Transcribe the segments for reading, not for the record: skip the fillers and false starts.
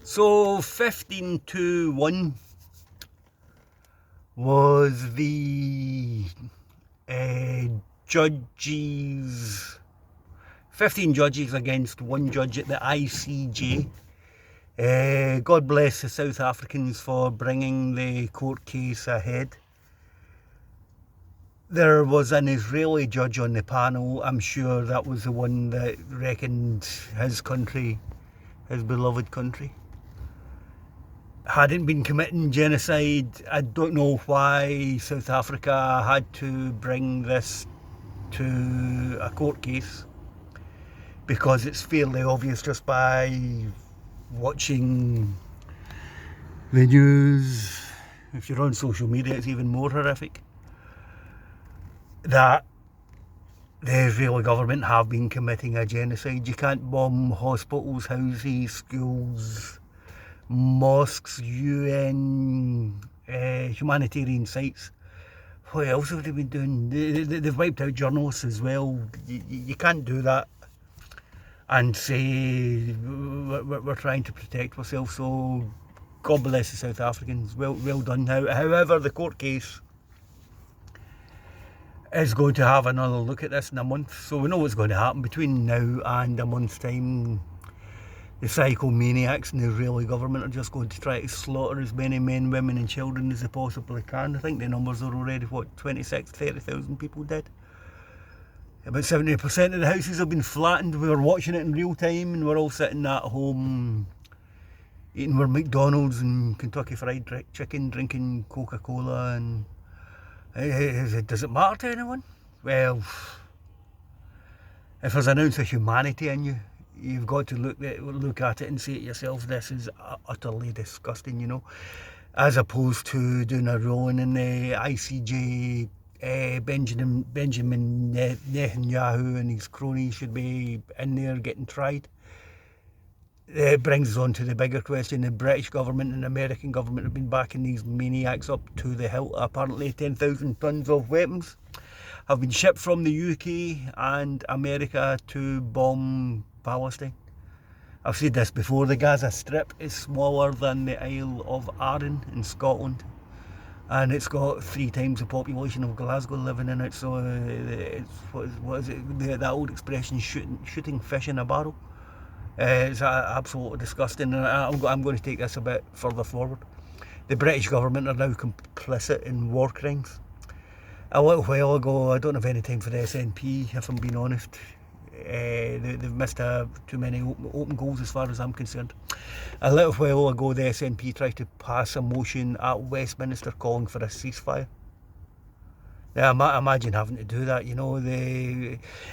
So 15-1 was the judges, 15 judges against one judge at the ICJ. God bless the South Africans for bringing the court case ahead. There was an Israeli judge on the panel. I'm sure that was the one that reckoned his country, his beloved country, hadn't been committing genocide. I don't know why South Africa had to bring this to a court case, because it's fairly obvious just by watching the news. If you're on social media, it's even more horrific, that the Israeli government have been committing a genocide. You can't bomb hospitals, houses, schools, mosques, UN, humanitarian sites. What else have they been doing? They've wiped out journalists as well. You can't do that and say we're trying to protect ourselves. So God bless the South Africans. Well done. However, the court case is going to have another look at this in a month. So we know what's going to happen between now and a month's time. The psychomaniacs in the Israeli government are just going to try to slaughter as many men, women and children as they possibly can. I think the numbers are already, 30,000 people dead. About 70% of the houses have been flattened. We were watching it in real time and we're all sitting at home eating our McDonald's and Kentucky Fried Chicken, drinking Coca-Cola, and does it matter to anyone? Well, if there's an ounce of humanity in you, you've got to look at it and say to yourself, this is utterly disgusting, you know. As opposed to doing a ruling in the ICJ, Benjamin Netanyahu and his cronies should be in there getting tried. It brings us on to the bigger question. The British government and the American government have been backing these maniacs up to the hilt. Apparently 10,000 tonnes of weapons have been shipped from the UK and America to bomb Palestine. I've said this before, the Gaza Strip is smaller than the Isle of Arran in Scotland, and it's got 3 times the population of Glasgow living in it. So it's, what is it, that old expression, shooting fish in a barrel. It's absolutely disgusting, and I'm going to take this a bit further forward. The British government are now complicit in war crimes. A little while ago, I don't have any time for the SNP, if I'm being honest. They've missed too many open goals as far as I'm concerned. A little while ago, the SNP tried to pass a motion at Westminster calling for a ceasefire. Now, imagine having to do that, you know.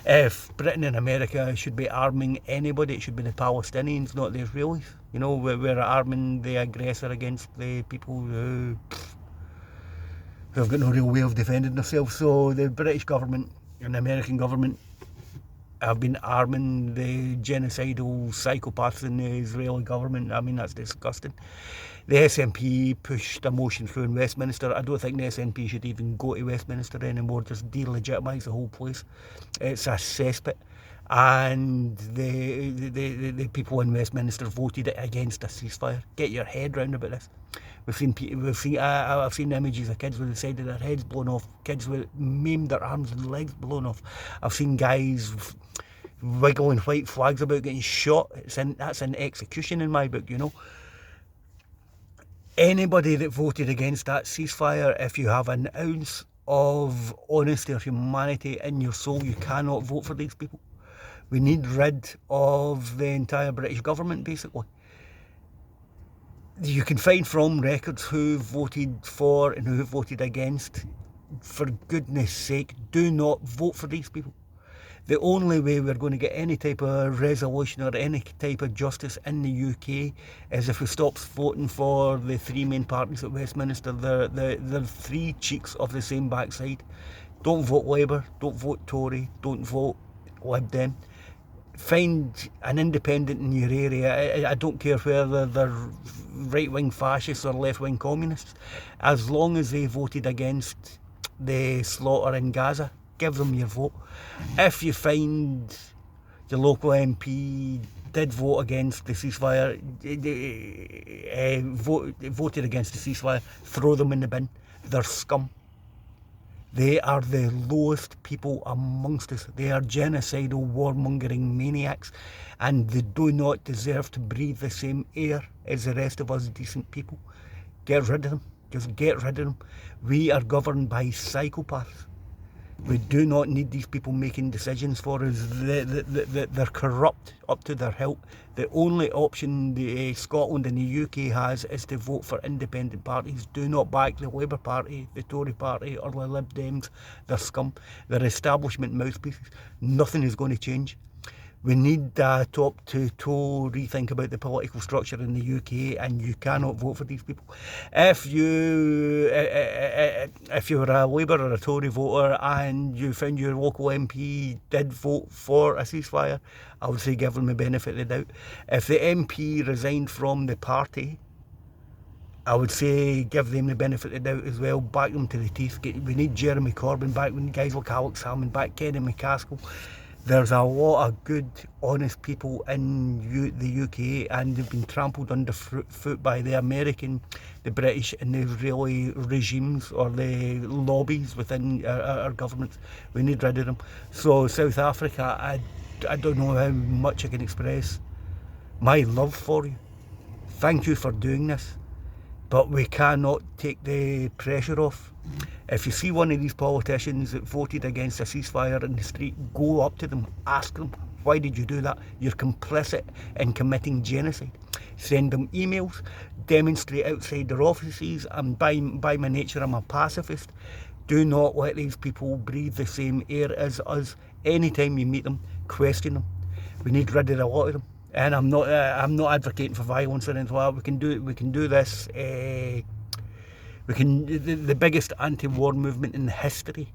If Britain and America should be arming anybody, it should be the Palestinians, not the Israelis. You know, we're arming the aggressor against the people who have got no real way of defending themselves. So the British government and the American government have been arming the genocidal psychopaths in the Israeli government. I mean, that's disgusting. The SNP pushed a motion through in Westminster. I don't think the SNP should even go to Westminster anymore, just delegitimise the whole place. It's a cesspit. And the people in Westminster voted against a ceasefire. Get your head round about this. I've seen images of kids with the side of their heads blown off, kids with maimed their arms and legs blown off. I've seen guys wiggling white flags about getting shot. That's an execution in my book, you know. Anybody that voted against that ceasefire, if you have an ounce of honesty or humanity in your soul, you cannot vote for these people. We need rid of the entire British government, basically. You can find from records who voted for and who voted against. For goodness sake, do not vote for these people. The only way we're going to get any type of resolution or any type of justice in the UK is if we stop voting for the 3 main parties at Westminster. They're 3 cheeks of the same backside. Don't vote Labour, don't vote Tory, don't vote Lib Dem. Find an independent in your area. I don't care whether they're right-wing fascists or left-wing communists. As long as they voted against the slaughter in Gaza, give them your vote. If you find your local MP did vote against the ceasefire, voted against the ceasefire, throw them in the bin. They're scum. They are the lowest people amongst us. They are genocidal, warmongering maniacs, and they do not deserve to breathe the same air as the rest of us decent people. Get rid of them. Just get rid of them. We are governed by psychopaths. We do not need these people making decisions for us. They're corrupt up to their hilt. The only option Scotland and the UK has is to vote for independent parties. Do not back the Labour Party, the Tory Party or the Lib Dems. They're scum. They're establishment mouthpieces. Nothing is going to change. We need a top-to-toe rethink about the political structure in the UK, and you cannot vote for these people. If you were a Labour or a Tory voter and you found your local MP did vote for a ceasefire, I would say give them the benefit of the doubt. If the MP resigned from the party, I would say give them the benefit of the doubt as well. Back them to the teeth. We need Jeremy Corbyn back. We need guys like Alex Salmond back, Kenny McCaskill. There's a lot of good, honest people in the UK, and they've been trampled underfoot by the American, the British and the Israeli regimes or the lobbies within our governments. We need rid of them. So South Africa, I don't know how much I can express my love for you. Thank you for doing this. But we cannot take the pressure off. If you see one of these politicians that voted against a ceasefire in the street, go up to them, ask them, why did you do that? You're complicit in committing genocide. Send them emails, demonstrate outside their offices, and by my nature I'm a pacifist. Do not let these people breathe the same air as us. Anytime you meet them, question them. We need rid of a lot of them. And I'm not advocating for violence or anything like that. We can do this. The biggest anti-war movement in history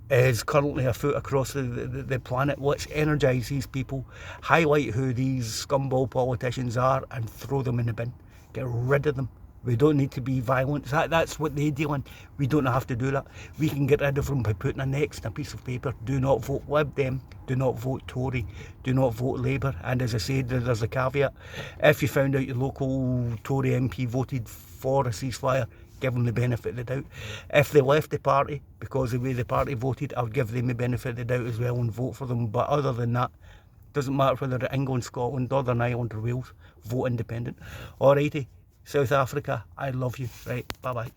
is currently afoot across the planet. Let's energise these people, highlight who these scumball politicians are, and throw them in the bin. Get rid of them. We don't need to be violent. That's what they deal in. We don't have to do that. We can get rid of them by putting an X on a piece of paper. Do not vote Lib Dem. Do not vote Tory. Do not vote Labour. And as I said, there's a caveat. If you found out your local Tory MP voted for a ceasefire, give them the benefit of the doubt. If they left the party because of the way the party voted, I would give them the benefit of the doubt as well and vote for them. But other than that, doesn't matter whether they're England, Scotland, Northern Ireland or Wales, vote independent. Alrighty. South Africa, I love you. Right, bye-bye.